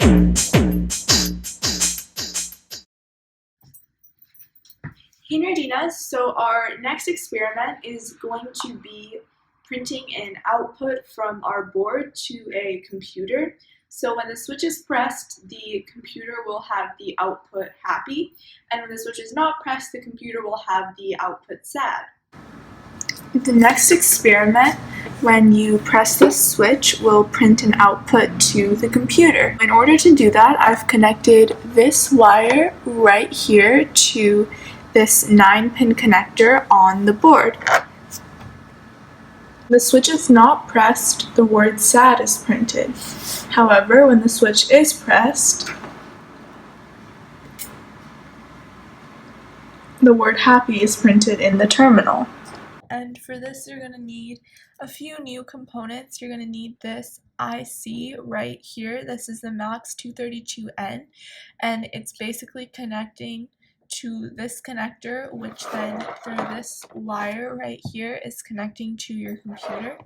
Hey Nerdinas, so our next experiment is going to be printing an output from our board to a computer. So when the switch is pressed, the computer will have the output happy, and when the switch is not pressed, the computer will have the output sad. The next experiment, when you press the switch, will print an output to the computer. In order to do that, I've connected this wire right here to this 9-pin connector on the board. The switch is not pressed, the word sad is printed. However, when the switch is pressed, the word happy is printed in the terminal. And for this, you're going to need a few new components. You're going to need this IC right here. This is the Max 232N, and it's basically connecting to this connector, which then through this wire right here is connecting to your computer.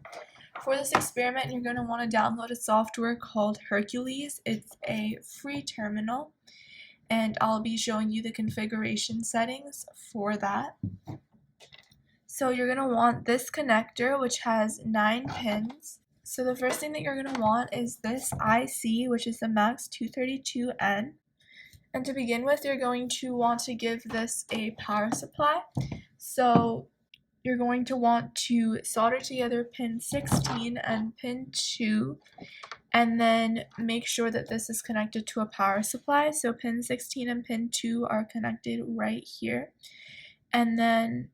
For this experiment, you're going to want to download a software called Hercules. It's a free terminal, and I'll be showing you the configuration settings for that. So you're going to want this connector, which has 9 pins. So the first thing that you're going to want is this IC, which is the Max 232N. And to begin with, you're going to want to give this a power supply. So you're going to want to solder together pin 16 and pin 2, and then make sure that this is connected to a power supply. So pin 16 and pin 2 are connected right here. And then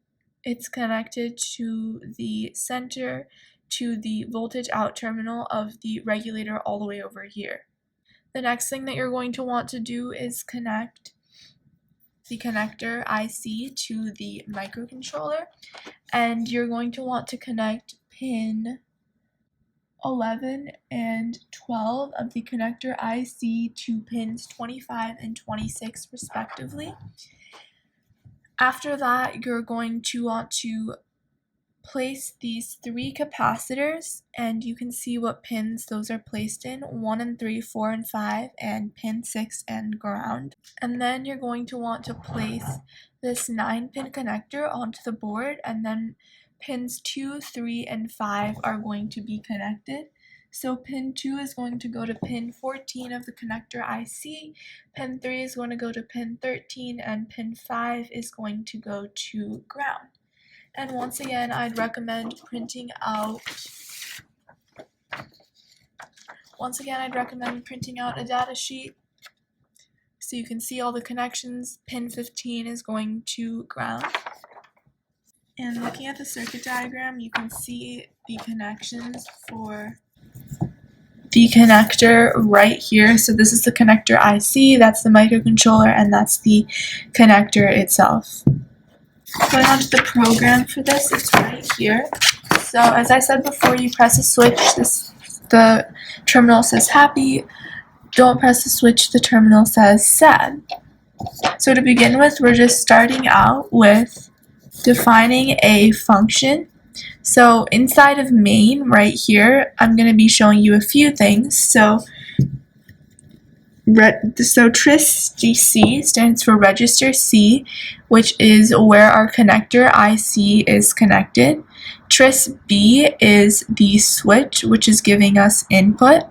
it's connected to the center, to the voltage out terminal of the regulator all the way over here. The next thing that you're going to want to do is connect the connector IC to the microcontroller, and you're going to want to connect pin 11 and 12 of the connector IC to pins 25 and 26 respectively. After that, you're going to want to place these 3 capacitors, and you can see what pins those are placed in: 1 and 3, 4 and 5, and pin 6 and ground. And then you're going to want to place this 9-pin connector onto the board, and then pins 2, 3, and 5 are going to be connected. So pin 2 is going to go to pin 14 of the connector IC, pin 3 is going to go to pin 13, and pin 5 is going to go to ground. And once again, I'd recommend printing out a data sheet so you can see all the connections. Pin 15 is going to ground. And looking at the circuit diagram, you can see the connections for the connector right here. So this is the connector IC, that's the microcontroller, and that's the connector itself. Going on to the program for this, it's right here. So as I said before, you press a switch, the terminal says happy. Don't press the switch, the terminal says sad. So to begin with, we're just starting out with defining a function. So inside of main right here, I'm going to be showing you a few things. So TRISC stands for register C, which is where our connector IC is connected. TRISC-B is the switch, which is giving us input.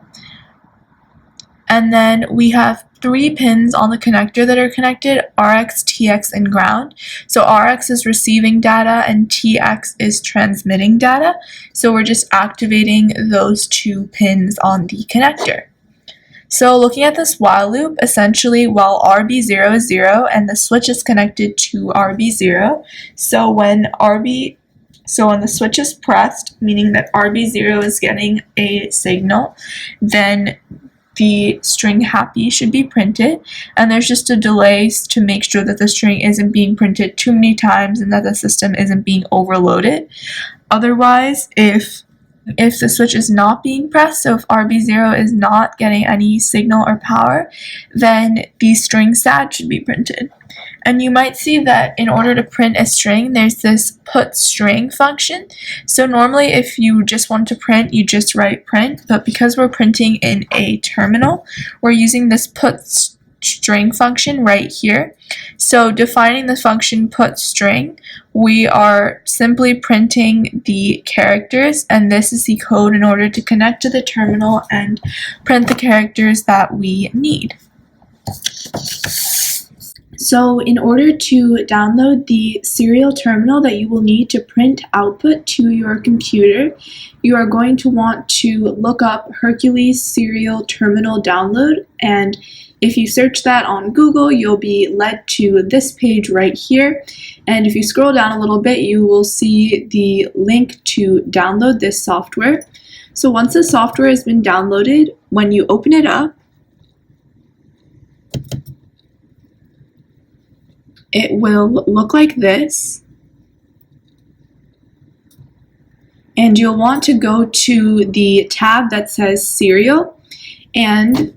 And then we have 3 pins on the connector that are connected: RX, TX, and ground. So RX is receiving data and TX is transmitting data. So we're just activating those 2 pins on the connector. So looking at this while loop, essentially while RB0 is 0 and the switch is connected to RB0, so when the switch is pressed, meaning that RB0 is getting a signal, then the string happy should be printed, and there's just a delay to make sure that the string isn't being printed too many times and that the system isn't being overloaded. Otherwise, if if the switch is not being pressed, so if RB0 is not getting any signal or power, then the string stat should be printed. And you might see that in order to print a string, there's this put string function. So normally if you just want to print, you just write print, but because we're printing in a terminal, we're using this put string function right here. So defining the function put string, we are simply printing the characters, and this is the code in order to connect to the terminal and print the characters that we need. So in order to download the serial terminal that you will need to print output to your computer, you are going to want to look up Hercules serial terminal download, and if you search that on Google, you'll be led to this page right here, and if you scroll down a little bit, you will see the link to download this software. So once the software has been downloaded, when you open it up, it will look like this, and you'll want to go to the tab that says Serial, and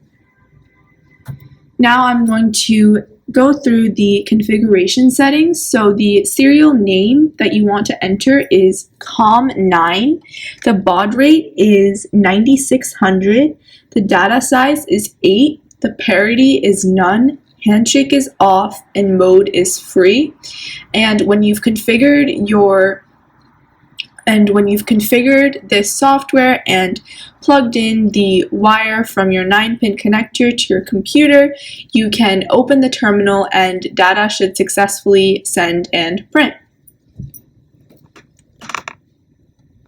now I'm going to go through the configuration settings. So the serial name that you want to enter is COM9, the baud rate is 9600, the data size is 8, the parity is none, handshake is off, and mode is free. And when you've configured this software and plugged in the wire from your 9-pin connector to your computer, you can open the terminal and data should successfully send and print.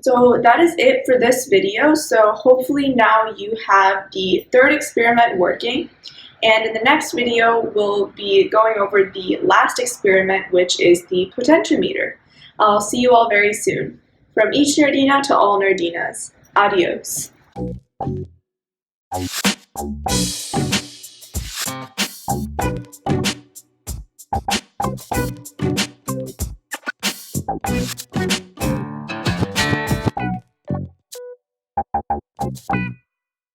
So that is it for this video. So hopefully now you have the third experiment working. And in the next video, we'll be going over the last experiment, which is the potentiometer. I'll see you all very soon. From each Nerdina to all Nerdinas. Adios.